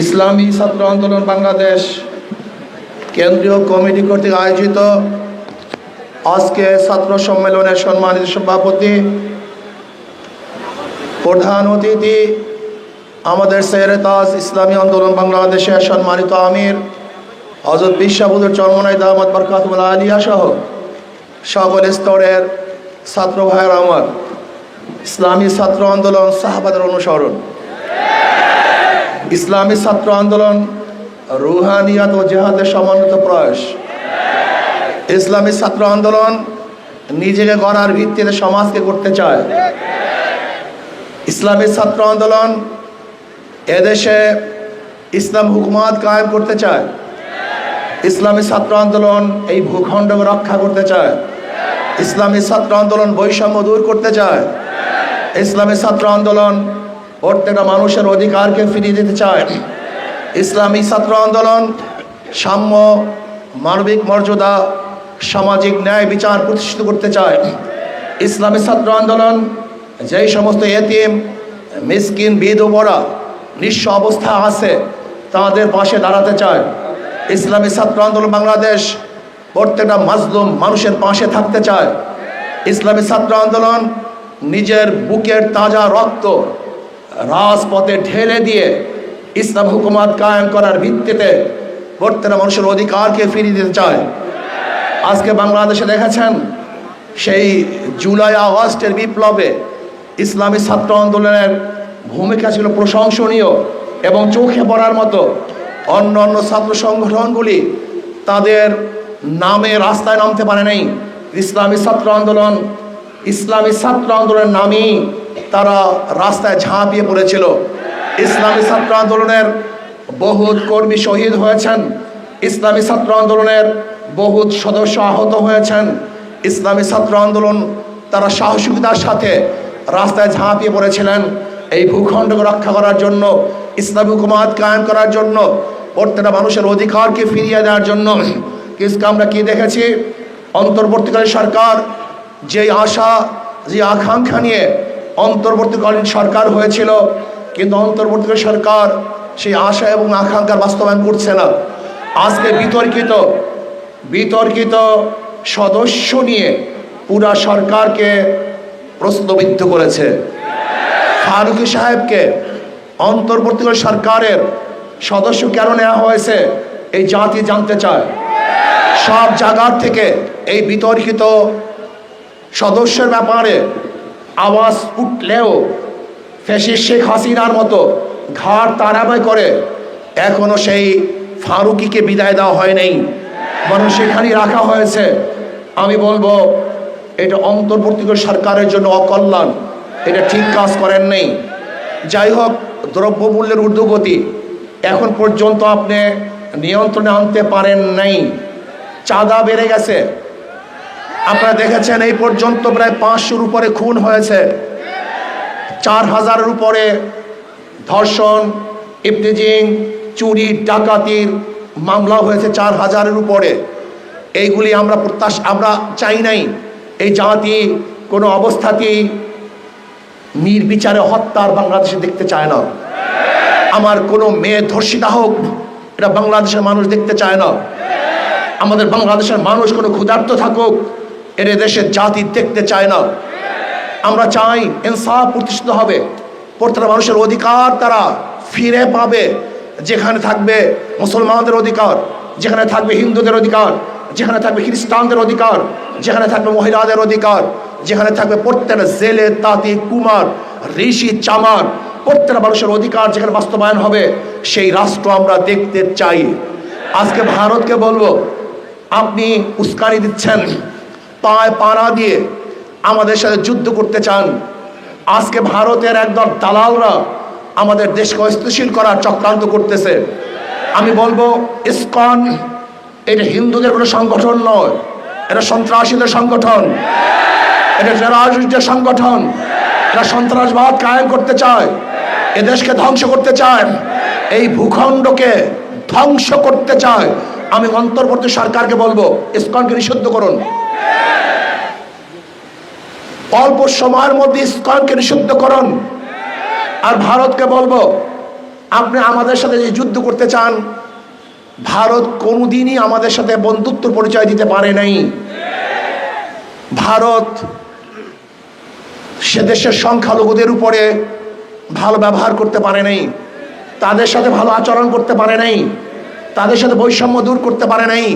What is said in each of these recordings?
ইসলামী ছাত্র আন্দোলন বাংলাদেশ কেন্দ্রীয় কমিটি কর্তৃক আয়োজিত আজকে ছাত্র সম্মেলনের সম্মানিত সভাপতি, প্রধান অতিথি, আমাদের সেরেতাজ ইসলামী আন্দোলন বাংলাদেশের সম্মানিত আমির হযরত বিশ্ববুদুর চরমনাই দামাত বরকাতুল আলিয়া সহ সকল স্তরের ছাত্র ভাইয়ের আমার, ইসলামী ছাত্র আন্দোলন সাহাবাদের অনুসরণ। ইসলামী ছাত্র আন্দোলন রুহানিয়াত ও জেহাদের সমন্বিত প্রয়াস। ইসলামী ছাত্র আন্দোলন নিজেকে গড়ার ভিত্তিতে সমাজকে করতে চায়। ইসলামী ছাত্র আন্দোলন এদেশে ইসলাম হুকুমত কায়েম করতে চায়। ইসলামী ছাত্র আন্দোলন এই ভূখণ্ডকে রক্ষা করতে চায়। ইসলামী ছাত্র আন্দোলন বৈষম্য দূর করতে চায়। ইসলামী ছাত্র আন্দোলন প্রত্যেকটা মানুষের অধিকারকে ফিরিয়ে দিতে চায়। ইসলামী ছাত্র আন্দোলন সাম্য, মানবিক মর্যাদা, সামাজিক ন্যায় বিচার প্রতিষ্ঠিত করতে চায়। ইসলামী ছাত্র আন্দোলন যেই সমস্ত এতিম, মিসকিন, বিধবা, নিঃস্ব অবস্থা আছে তাদের পাশে দাঁড়াতে চায়। ইসলামী ছাত্র আন্দোলন বাংলাদেশ প্রত্যেকটা মাজলুম মানুষের পাশে থাকতে চায়। ইসলামী ছাত্র আন্দোলন নিজের বুকের তাজা রক্ত রাজপথে ঢেলে দিয়ে ইসলাম হুকুমত কায়েম করার ভিত্তিতে প্রত্যেকটা মানুষের অধিকারকে ফিরিয়ে দিতে চায়। আজকে বাংলাদেশে দেখেছেন সেই জুলাই আগস্টের বিপ্লবে ইসলামী ছাত্র আন্দোলনের ভূমিকা ছিল প্রশংসনীয় এবং চোখে পড়ার মতো। অন্য অন্য ছাত্র সংগঠনগুলি তাদের নামে রাস্তায় নামতে পারে নাই। ইসলামী ছাত্র আন্দোলনের নামেই তারা রাস্তায় ঝাঁপিয়ে পড়েছিল। ইসলামী ছাত্র আন্দোলনের বহুত কর্মী শহীদ হয়েছেন। ইসলামী ছাত্র আন্দোলনের বহুত সদস্য আহত হয়েছেন। ইসলামী ছাত্র আন্দোলন তারা সাহসিকতার সাথে রাস্তায় ঝাঁপিয়ে পড়েছিলেন এই ভূখণ্ডকে রক্ষা করার জন্য, ইসলামী হুকুমত কায়েম করার জন্য, প্রত্যেকটা মানুষের অধিকারকে ফিরিয়ে দেওয়ার জন্য। কিন্তু আমরা কি দেখেছি, অন্তর্বর্তীকালীন সরকার যে আশা, যে আকাঙ্ক্ষা নিয়ে অন্তর্বর্তীকালীন সরকার হয়েছিল, কিন্তু অন্তর্বর্তীকালীন সরকার সেই আশা এবং আকাঙ্ক্ষার বাস্তবায়ন করছে না। আজকে বিতর্কিত সদস্য নিয়ে পুরা সরকারকে প্রশ্নবিদ্ধ করেছে। ফারুকী সাহেবকে অন্তর্বর্তীকালীন সরকারের সদস্য কেন নেওয়া হয়েছে এই জাতি জানতে চায়। সব জায়গার থেকে এই বিতর্কিত সদস্যের ব্যাপারে আওয়াজ উঠলেও ফ্যাসিস্ট শেখ হাসিনার মতো ঘাড় তাড়াবাই করে এখনো সেই ফারুকীকে বিদায় দেওয়া হয় নাই, বরং সেখানেই রাখা হয়েছে। আমি বলবো এটা অন্তর্বর্তীকালীন সরকারের জন্য অকল্যাণ, এটা ঠিক কাজ করেন নেই। যাই হোক, দ্রব্যমূল্যের ঊর্ধ্বগতি এখন পর্যন্ত আপনি নিয়ন্ত্রণে আনতে পারেন নাই। চাঁদা বেড়ে গেছে। আপনারা দেখেছেন এই পর্যন্ত প্রায় 500-র উপরে খুন হয়েছে, 4000-এর উপরে ধর্ষণ, ইফতিজিং, চুরি, ডাকাতির মামলা হয়েছে 4000-এর উপরে। এইগুলি আমরা চাই নাই। এই জাতি কোনো অবস্থাতেই নির্বিচারে হত্যার বাংলাদেশে দেখতে চায় না। আমার কোনো মেয়ে ধর্ষিতা হোক, এটা বাংলাদেশের মানুষ দেখতে চায় না। আমাদের বাংলাদেশের মানুষ কোনো ক্ষুধার্ত থাকুক, এর দেশের জাতি দেখতে চায় না। আমরা চাই ইনসাফ প্রতিষ্ঠিত হবে, প্রত্যেকটা মানুষের অধিকার তারা ফিরে পাবে। যেখানে থাকবে মুসলমানদের অধিকার, যেখানে থাকবে হিন্দুদের অধিকার, যেখানে থাকবে খ্রিস্টানদের অধিকার, যেখানে থাকবে মহিলাদের অধিকার, যেখানে থাকবে প্রত্যেকটা জেলে, তাঁতি, কুমার, ঋষি, চামার, প্রত্যেকটা মানুষের অধিকার যেখানে বাস্তবায়ন হবে, সেই রাষ্ট্র আমরা দেখতে চাই। আজকে ভারতকে বলবো, আপনি উস্কানি দিচ্ছেন, পায় পাড়া দিয়ে আমাদের সাথে যুদ্ধ করতে চান। আজকে ভারতের একদল দালালরা আমাদের দেশকে অস্থিতিশীল করার চক্রান্ত করতেছে। আমি বলবো ইসকন এটা হিন্দুদের কোনো সংগঠন নয়, এটা সন্ত্রাসীদের সংগঠন, এটা টেররিস্টদের সংগঠন। এরা সন্ত্রাসবাদ কায়েম করতে চায়, এদেশকে ধ্বংস করতে চায়, এই ভূখণ্ডকে ধ্বংস করতে চায়। আমি অন্তর্বর্তী সরকারকে বলবো ইসকনকে নিষিদ্ধ করুন। অল্প সময়ের মধ্যে ইসকনকে নিষিদ্ধ করুন। আর ভারতকে বলবো আপনি আমাদের সাথে যে যুদ্ধ করতে চান, ভারত কোনোদিনই আমাদের সাথে বন্ধুত্ব পরিচয় দিতে পারে নাই। ভারত সে দেশের সংখ্যালঘুদের উপরে ভালো ব্যবহার করতে পারে নাই, তাদের সাথে ভালো আচরণ করতে পারে নাই, তাদের সাথে বৈষম্য দূর করতে পারে নাই।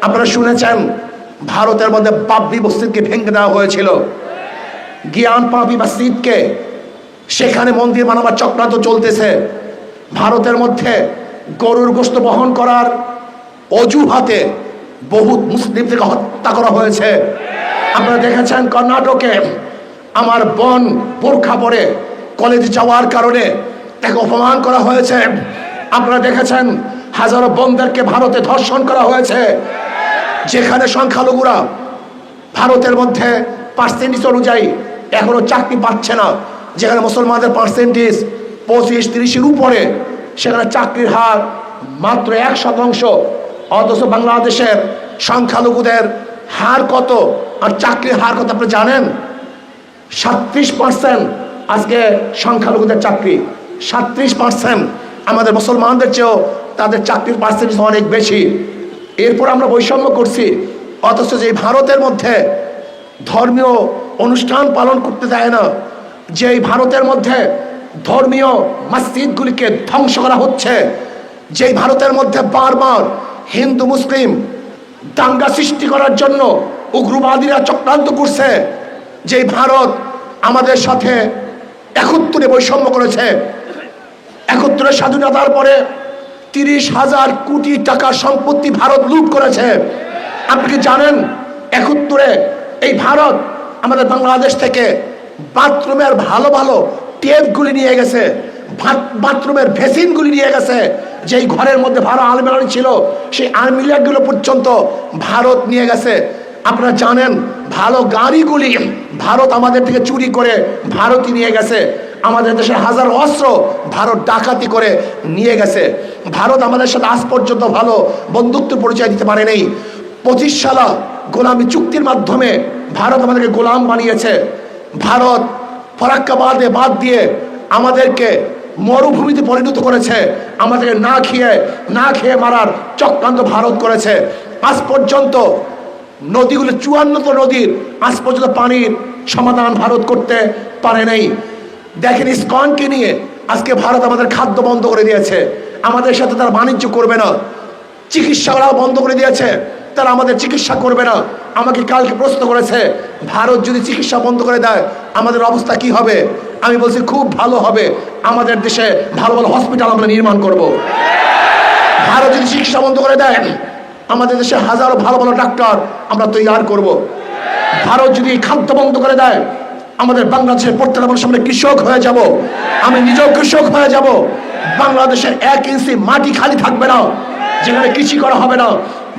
আপনারা শুনেছেন ভারতের মধ্যে বাবরি মসজিদকে ভেঙে দেওয়া হয়েছিল, জ্ঞান পাবি মসজিদকে, সেখানে মন্দির বানাবার চক্রান্ত চলতেছে। ভারতের মধ্যে গরুর গোশত বহন করার অজুহাতে বহুত মুসলিমদেরকে হত্যা করা হয়েছে। আপনারা দেখেছেন কর্ণাটকে আমার বোন বোরখা পরে কলেজে যাওয়ার কারণে তাকে অপমান করা হয়েছে। আপনারা দেখেছেন হাজারো বোনদেরকে ভারতে ধর্ষণ করা হয়েছে, যেখানে সংখ্যালঘুরা ভারতের মধ্যে পার্সেন্টেজ অনুযায়ী এখনো চাকরি পাচ্ছে না, যেখানে মুসলমানদের পার্সেন্টেজ 25-30-এর উপরে, সেখানে চাকরির হার মাত্র 1%। অথচ বাংলাদেশের সংখ্যালঘুদের হার কত আর চাকরির হার কত আপনি জানেন? 37% আজকে সংখ্যালঘুদের চাকরি, 37%। আমাদের মুসলমানদের চেয়েও তাদের চাকরির পার্সেন্টেজ অনেক বেশি। এরপর আমরা বৈষম্য করছি, অথচ যে ভারতের মধ্যে ধর্মীয় অনুষ্ঠান পালন করতে দেয় না, যে ভারতের মধ্যে ধর্মীয় মসজিদগুলিকে ধ্বংস করা হচ্ছে, যেই ভারতের মধ্যে বারবার হিন্দু মুসলিম দাঙ্গা সৃষ্টি করার জন্য উগ্রবাদীরা চক্রান্ত করছে, যেই ভারত আমাদের সাথে 71-এ বৈষম্য করেছে, 71-এর স্বাধীনতার পরে 30,000 কোটি টাকার সম্পত্তি ভারত লুট করেছে। আপনি কি জানেন 71-এ এই ভারত আমাদের বাংলাদেশ থেকে বাথরুমের ভালো ভালো টেপগুলি নিয়ে গেছে, বাথরুমের ভেসিনগুলি নিয়ে গেছে, যেই ঘরের মধ্যে ভালো আলমারি ছিল সেই আলমিরাগুলো পর্যন্ত ভারত নিয়ে গেছে। আপনারা জানেন ভালো গাড়িগুলি ভারত আমাদের থেকে চুরি করে ভারতই নিয়ে গেছে। আমাদের দেশের হাজার অস্ত্র ভারত ডাকাতি করে নিয়ে গেছে। ভারত আমাদের সাথে আজ পর্যন্ত ভালো বন্ধুত্ব পরিচয় দিতে পারে নাই। 25 সালা গোলামী চুক্তির মাধ্যমে ভারত আমাদেরকে গোলাম বানিয়েছে। ভারত ফরাক্কা বাদ দিয়ে আমাদেরকে মরুভূমিতে পরিণত করেছে, আমাদেরকে না খেয়ে মারার চক্রান্ত ভারত করেছে। আজ পর্যন্ত নদীগুলো 54টা নদীর আজ পর্যন্ত পানির সমাধান ভারত করতে পারে নাই। দেখেন ইসকনকে নিয়ে আজকে ভারত আমাদের খাদ্য বন্ধ করে দিয়েছে, আমাদের সাথে তারা বাণিজ্য করবে না। চিকিৎসাও বন্ধ করে দিয়েছে, তারা আমাদের চিকিৎসা করবে না। আমাকে কালকে প্রশ্ন করেছে ভারত যদি চিকিৎসা বন্ধ করে দেয় আমাদের অবস্থা কি হবে? আমি বলছি খুব ভালো হবে, আমাদের দেশে ভালো ভালো হসপিটাল আমরা নির্মাণ করব। ভারত যদি চিকিৎসা বন্ধ করে দেয় আমাদের দেশে হাজারো ভালো ভালো ডাক্তার আমরা তৈরি করব। ভারত যদি খাদ্য বন্ধ করে দেয় আমাদের বাংলাদেশের প্রত্যেকটা মানুষ আমরা কৃষক হয়ে যাব, আমি নিজেও কৃষক হয়ে যাব। বাংলাদেশের 1 ইঞ্চি মাটি খালি থাকবে না যেখানে কৃষি করা হবে না।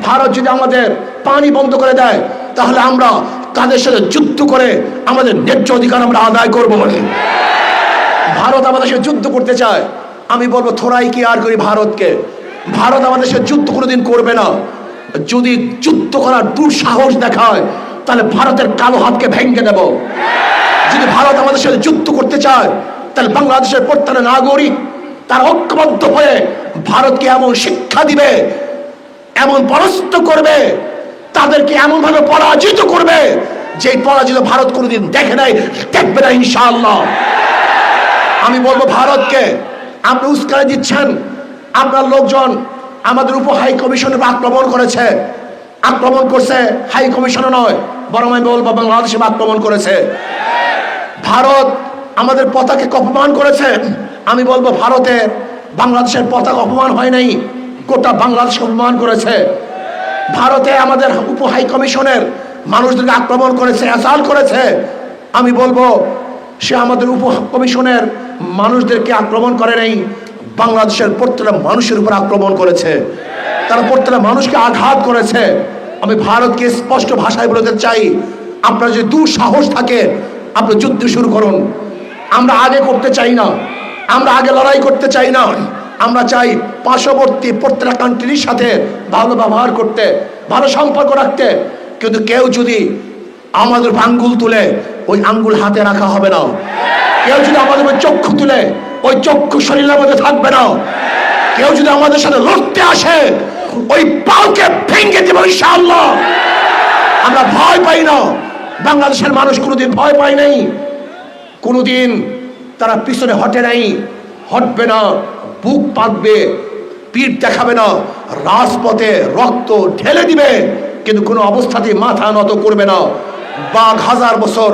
ভারত যদি আমাদের পানি বন্ধ করে দেয় তাহলে আমরা তাদের সাথে যুদ্ধ করে আমাদের ন্যায্য অধিকার আমরা আদায় করব। ভারত আমাদের সাথে যুদ্ধ করতে চায়, আমি বলবো থোড়াই কি আর করি ভারতকে। ভারত আমাদের সাথে যুদ্ধ কোনোদিন করবে না। যদি যুদ্ধ করার দুঃসাহস দেখায় তাহলে ভারতের কালো হাতকে ভেঙে দেব। যদি ভারত আমাদের সাথে যুদ্ধ করতে চায় তাহলে বাংলাদেশের প্রত্যেকটা নাগরিক তার ঐক্যবদ্ধ হয়ে ভারতকে এমন শিক্ষা দিবে, এমন পরাস্ত করবে, তাদেরকে এমন ভাবে পরাজিত করবে যে পরাজিত ভারত কোনোদিন দেখে নাই, দেখবে না ইনশাআল্লাহ। আমি বলবো ভারতকে আপনি উস্কানি দিচ্ছেন, আপনার লোকজন আমাদের উপ হাই কমিশনের আক্রমণ করেছে, আক্রমণ করছে হাই কমিশনে নয়, বরং আমি বলবো বাংলাদেশে আক্রমণ করেছে। ভারত আমাদের পতাকাকে অপমান করেছে, আমি বলবো ভারতে বাংলাদেশের পতাকা অপমান হয় নাই, গোটা বাংলাদেশ অপমান করেছে। ভারতে আমাদের উপ হাই কমিশনের মানুষদেরকে আক্রমণ করেছে, অ্যাসাল্ট করেছে। আমি বলবো সে আমাদের উপ কমিশনের মানুষদেরকে আক্রমণ করে নাই, বাংলাদেশের প্রত্যেকটা মানুষের উপর আক্রমণ করেছে, তারা প্রত্যেকটা মানুষকে আঘাত করেছে। আমি ভারতকে স্পষ্ট ভাষায় বলতে চাই, আপনার যদি দুঃসাহস থাকে আপনি যুদ্ধ শুরু করুন। আমরা আগে করতে চাই না, আমরা আগে লড়াই করতে চাই না। আমরা চাই পার্শ্ববর্তী প্রত্যেকটা কান্ট্রির সাথে ভালো ব্যবহার করতে, ভালো সম্পর্ক রাখতে। কিন্তু কেউ যদি আমাদের আঙ্গুল তুলে ওই আঙ্গুল হাতে রাখা হবে না। কেউ যদি আমাদের চক্ষু তুলে ওই চক্ষু শরীরের মধ্যে থাকবে না। কেউ যদি আমাদের সাথে লড়তে আসে ওই পাউকে ভেঙে দেব ইনশাআল্লাহ। আমরা ভয় পাই না, বাংলাদেশের মানুষ কোনোদিন ভয় পায় নাই, কোনোদিন তারা পিছনে হটে নাই, হটবে না, বুক পাতবে, পিঠ দেখাবে না, রাজপথে রক্ত ঢেলে দিবে, কিন্তু কোনো অবস্থাতেই মাথা নত করবে না। বাঘ 1000 বছর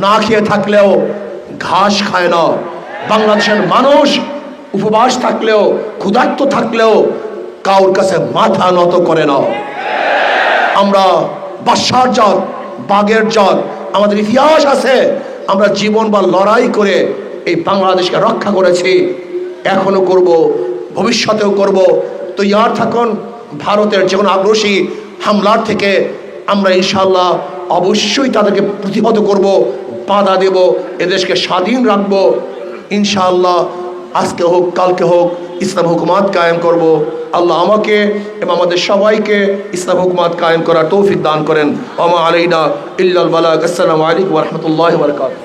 না খেয়ে থাকলেও ঘাস খায় না। বাংলাদেশের মানুষ উপবাস থাকলেও, ক্ষুধার্ত থাকলেও কাউর কাছে মাথা নত করে না। আমরা বাদশার জাত, বাঘের জাত, আমাদের ইতিহাস আছে। আমরা জীবন বা লড়াই করে এই বাংলাদেশকে রক্ষা করেছি, এখনো করব, ভবিষ্যতেও করব। তো ইয়ার থাকুন, ভারতের যে কোনো আগ্রাসী হামলার থেকে আমরা ইনশাআল্লাহ অবশ্যই তাদেরকে প্রতিহত করব, বাধা দেব, এদেশকে স্বাধীন রাখবো ইনশাআল্লাহ। আজকে হোক কালকে হোক ইসলাম হুকুমাত কায়েম করব। আল্লাহ আমাকে এবং আমাদের সবাইকে ইসলাম হুকুমাত কায়েম করার তৌফিক দান করেন। ওয়া মা আলাইনা ইল্লাল বালাগ। আসসালামু আলাইকুম ওয়া রাহমাতুল্লাহি ওয়া বারাকাতুহু।